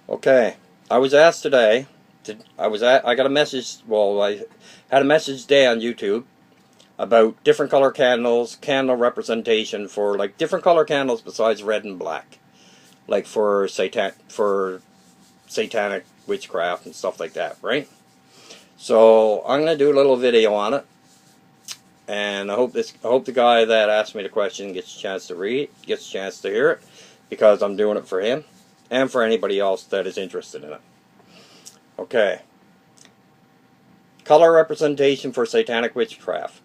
Okay, I was asked today. I got a message. Well, I had a message today on YouTube about different color candles, candle representation for like different color candles besides red and black, like for satanic witchcraft and stuff like that, right? So I'm gonna do a little video on it, and I hope the guy that asked me the question gets a chance to gets a chance to hear it, because I'm doing it for him and for anybody else that is interested in it. Okay. Color representation for satanic witchcraft.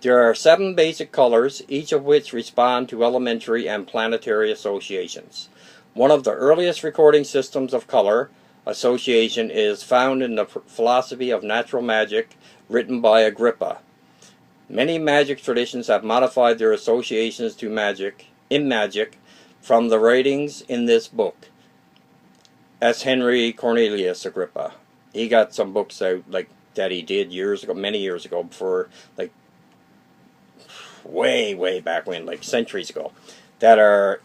There are 7 basic colors, each of which respond to elementary and planetary associations. One of the earliest recording systems of color association is found in the philosophy of natural magic, written by Agrippa. Many magic traditions have modified their associations to magic from the writings in this book. S. Henry Cornelius Agrippa. He got some books out like that he did years ago, many years ago, before, like way back when, like centuries ago, that are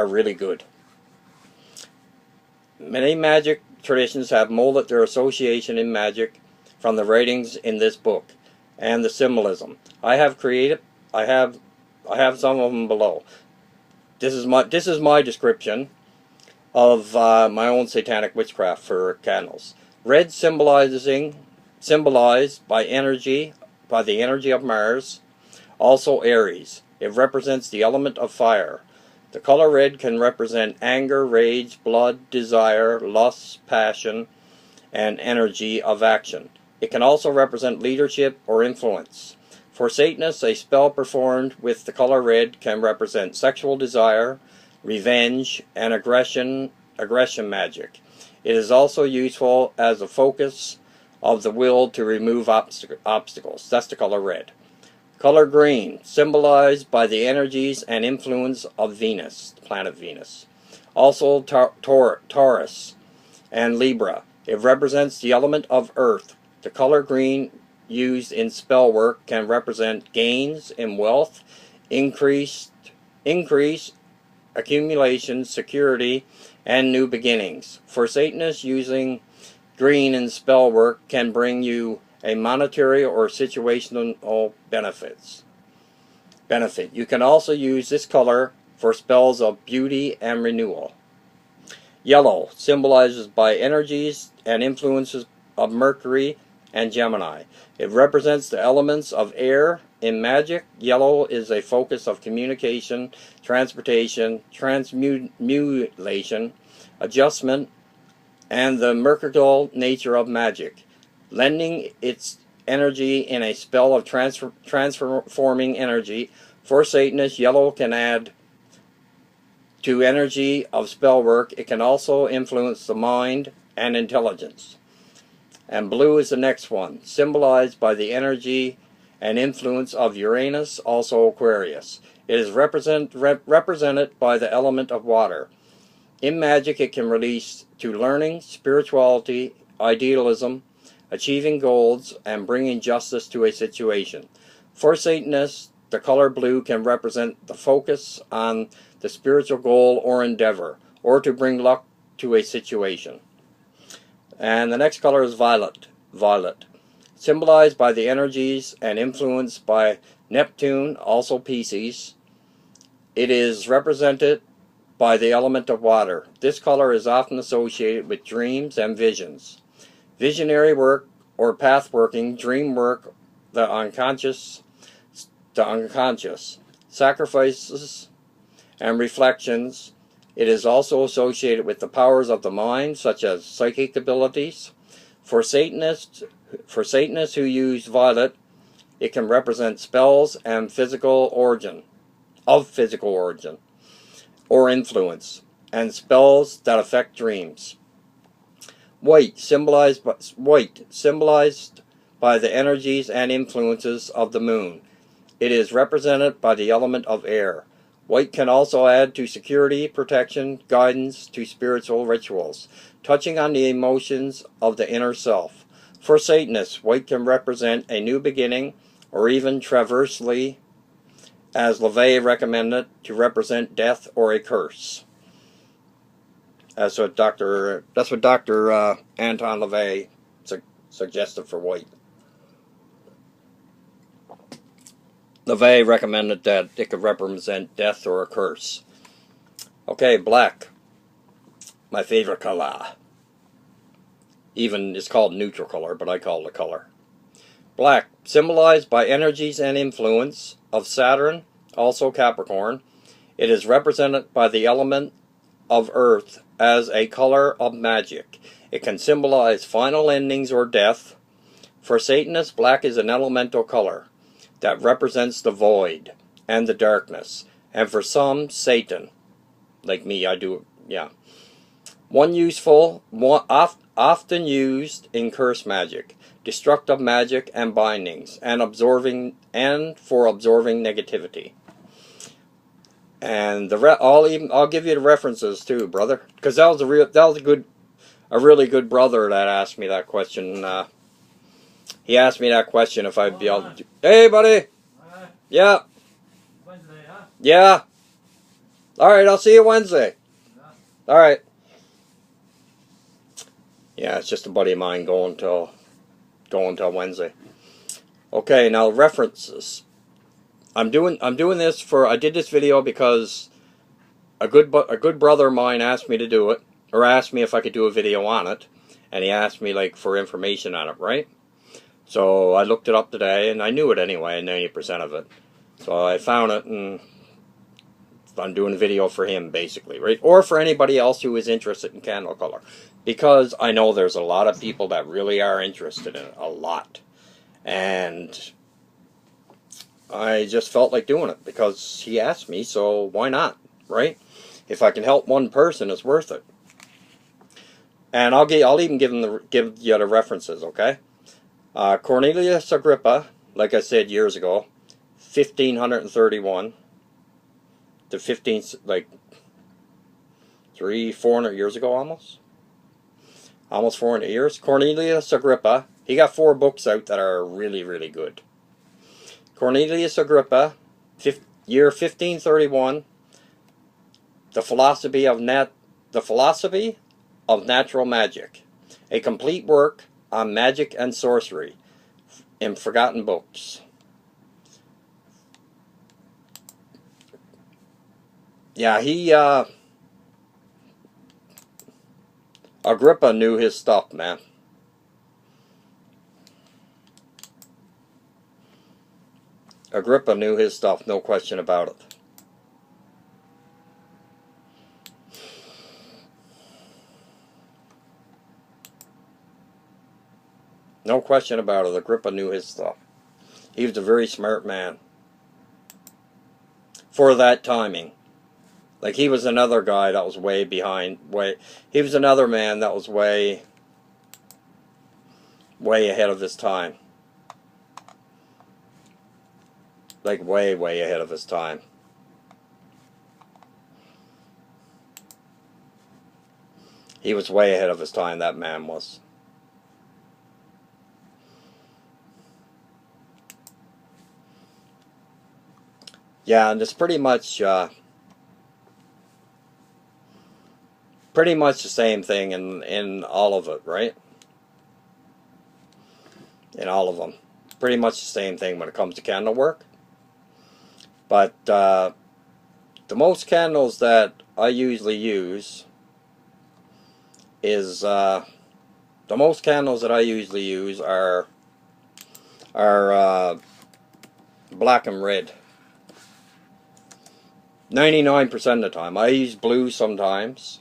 really good. Many magic traditions have molded their association in magic from the writings in this book and the symbolism. I have some of them below. This is my description of my own satanic witchcraft for candles. Red symbolized by the energy of Mars, also Aries. It represents the element of fire. The color red can represent anger, rage, blood, desire, lust, passion, and energy of action. It can also represent leadership or influence. For Satanists, a spell performed with the color red can represent sexual desire, revenge, and aggression magic. It is also useful as a focus of the will to remove obstacles. That's the color red. Color green, symbolized by the energies and influence of Venus, the planet Venus. Also Taurus and Libra. It represents the element of earth. The color green used in spell work can represent gains in wealth, increase, accumulation, security, and new beginnings. For Satanists, using green in spell work can bring you a monetary or situational benefit. You can also use this color for spells of beauty and renewal. Yellow symbolizes by energies and influences of Mercury and Gemini. It represents the elements of air. In magic, yellow is a focus of communication, transportation, transmutation, adjustment, and the mercurial nature of magic, lending its energy in a spell of transforming energy. For Satanists, yellow can add to energy of spell work. It can also influence the mind and intelligence. And blue is the next one, symbolized by the energy and influence of Uranus, also Aquarius. It is represented by the element of water. In magic, it can release to learning, spirituality, idealism, achieving goals, and bringing justice to a situation. For Satanists, the color blue can represent the focus on the spiritual goal or endeavor, or to bring luck to a situation. And the next color is violet. Symbolized by the energies and influenced by Neptune, also Pisces. It is represented by the element of water. This color is often associated with dreams and visions. Visionary work or path working, dream work, the unconscious, sacrifices and reflections. It is also associated with the powers of the mind, such as psychic abilities. For Satanists who use violet, it can represent spells and physical origin or influence, and spells that affect dreams. White, symbolized by the energies and influences of the moon. It is represented by the element of air. White can also add to security, protection, guidance, to spiritual rituals, touching on the emotions of the inner self. For Satanists, white can represent a new beginning, or even traversely, as LaVey recommended, to represent death or a curse. That's what Doctor Anton LaVey suggested for white. LaVey recommended that it could represent death or a curse. Okay, black. My favorite color. Even it's called neutral color, but I call it color. Black, symbolized by energies and influence of Saturn, also Capricorn. It is represented by the element of earth as a color of magic. It can symbolize final endings or death. For Satanists, black is an elemental color that represents the void and the darkness. And for some, Satan. Like me, I do, yeah. Often used in curse magic, destructive magic and bindings, and for absorbing negativity. And I'll give you the references too, brother, because that was a really good brother that asked me that question. He asked me that question if I'd be able to. Hey, buddy. Yeah. Wednesday, huh? Yeah. All right, I'll see you Wednesday. All right. Yeah, it's just a buddy of mine going till Wednesday. Okay, now references. I'm doing this for. I did this video because a good brother of mine asked me to do it, or asked me if I could do a video on it, and he asked me like for information on it, right? So I looked it up today, and I knew it anyway, 90% of it. So I found it, and I'm doing a video for him, basically, right? Or for anybody else who is interested in candle color. Because I know there's a lot of people that really are interested in it, a lot. And I just felt like doing it because he asked me, so why not, right? If I can help one person, it's worth it. And I'll even give you the references, okay? Cornelius Agrippa, like I said years ago, 1531 to 400 years ago almost 400 years. Cornelius Agrippa, he got 4 books out that are really, really good. Cornelius Agrippa, year 1531, The Philosophy of Natural Magic, a complete work on magic and sorcery in forgotten books. Yeah, Agrippa knew his stuff, man. Agrippa knew his stuff, no question about it. No question about it, Agrippa knew his stuff. He was a very smart man. For that timing. Like, he was another guy that was way behind, he was another man that was way ahead of his time. Like, way ahead of his time. He was way ahead of his time, that man was. Yeah, and it's pretty much the same thing in all of it, right? In all of them. Pretty much the same thing when it comes to candle work. But the most candles that I usually use is the most candles that I usually use are black and red. 99% of the time. I use blue sometimes.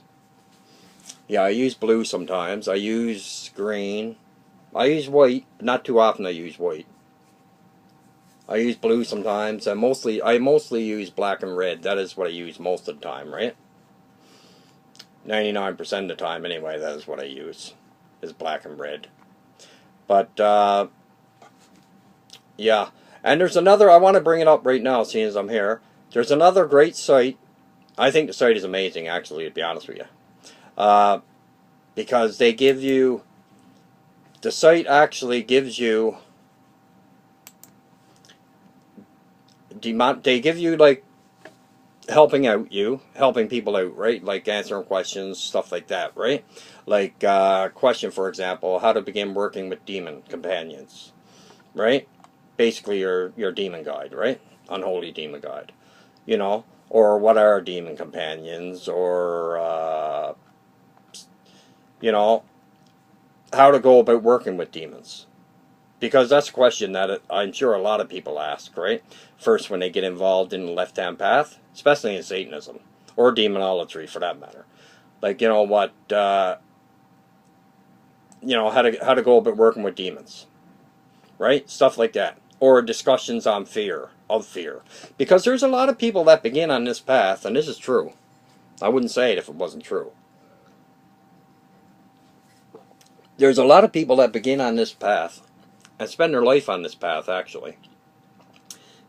Yeah, I use blue sometimes. I use green. I use white. Not too often I use white. I use blue sometimes. I mostly use black and red. That is what I use most of the time, right? 99% of the time anyway, that is what I use. Is black and red. But yeah. And there's another, I want to bring it up right now, seeing as I'm here. There's another great site. I think the site is amazing, actually, to be honest with you. Because they give you, the site actually gives you, they give you like helping out you, helping people out, right? Like answering questions, stuff like that, right? Like question, for example, how to begin working with demon companions, right? Basically your demon guide, right? Unholy demon guide, you know, or what are demon companions, or you know, how to go about working with demons. Because that's a question that I'm sure a lot of people ask, right? First, when they get involved in the left-hand path, especially in Satanism, or demonolatry for that matter. Like, you know, what, you know, how to go about working with demons, right? Stuff like that. Or discussions on fear, of fear. Because there's a lot of people that begin on this path, and this is true. I wouldn't say it if it wasn't true. There's a lot of people that begin on this path, and spend their life on this path, actually.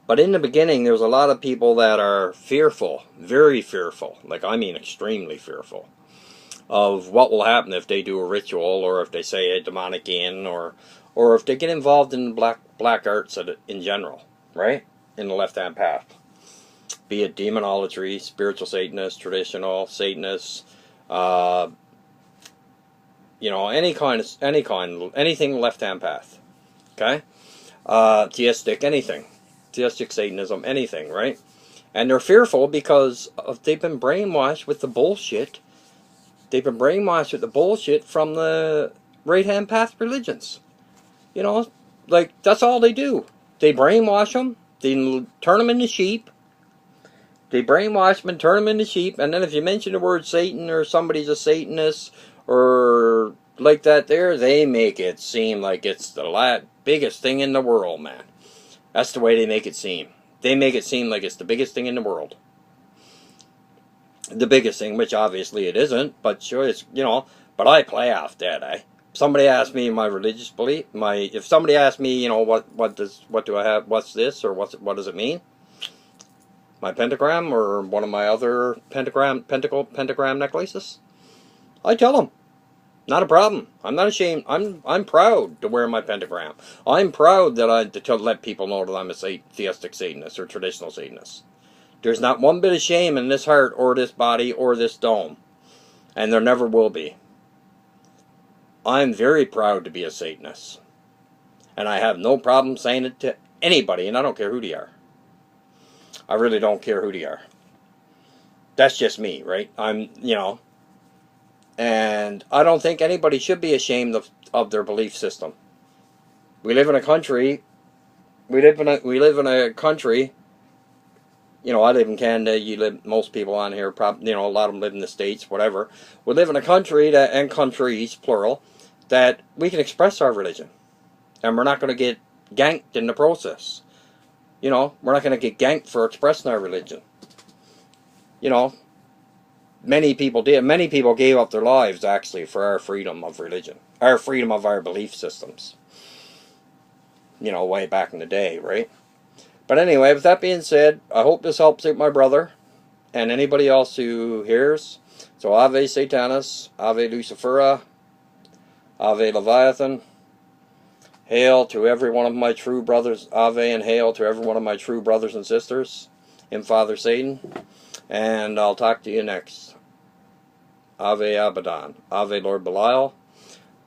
But in the beginning, there's a lot of people that are fearful, very fearful, like I mean extremely fearful, of what will happen if they do a ritual, or if they say a demonic in, or if they get involved in black arts in general, right? In the left-hand path. Be it demonolatry, spiritual Satanists, traditional Satanists, you know, anything left-hand path, okay? Theistic, anything. Theistic Satanism, anything, right? And they're fearful because they've been brainwashed with the bullshit. They've been brainwashed with the bullshit from the right-hand path religions. You know, like, that's all they do. They brainwash them, they turn them into sheep. They brainwash them and turn them into sheep, and then if you mention the word Satan, or somebody's a Satanist, or like that there, they make it seem like it's the biggest thing in the world, man. That's the way they make it seem. They make it seem like it's the biggest thing in the world. The biggest thing, which obviously it isn't, but sure, it's, you know, but I play off that, Somebody asked me my religious belief, if somebody asked me, you know, what do I have, what's this, or what does it mean? My pentagram, or one of my other pentagram necklaces? I tell them. Not a problem. I'm not ashamed. I'm proud to wear my pentagram. I'm proud that to let people know that I'm a theistic Satanist or traditional Satanist. There's not one bit of shame in this heart or this body or this dome. And there never will be. I'm very proud to be a Satanist. And I have no problem saying it to anybody, and I don't care who they are. I really don't care who they are. That's just me, right? You know, and I don't think anybody should be ashamed of their belief system. We live in a country. We live in a country. You know, I live in Canada. Most people on here, you know, a lot of them live in the States, whatever. We live in a country and countries, plural, that we can express our religion, and we're not going to get ganked in the process. You know, we're not going to get ganked for expressing our religion. You know. Many people did. Many people gave up their lives, actually, for our freedom of religion. Our freedom of our belief systems. You know, way back in the day, right? But anyway, with that being said, I hope this helps out my brother and anybody else who hears. So, Ave Satanas, Ave Lucifera, Ave Leviathan. Hail to every one of my true brothers. Ave and hail to every one of my true brothers and sisters in Father Satan. And I'll talk to you next. Ave Abaddon, Ave Lord Belial,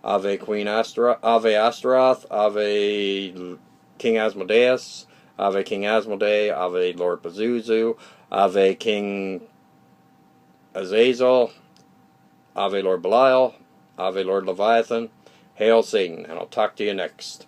Ave Queen Ave Astaroth, Ave King Asmodeus, Ave King Asmodee, Ave Lord Pazuzu, Ave King Azazel, Ave Lord Belial, Ave Lord Leviathan. Hail Satan, and I'll talk to you next.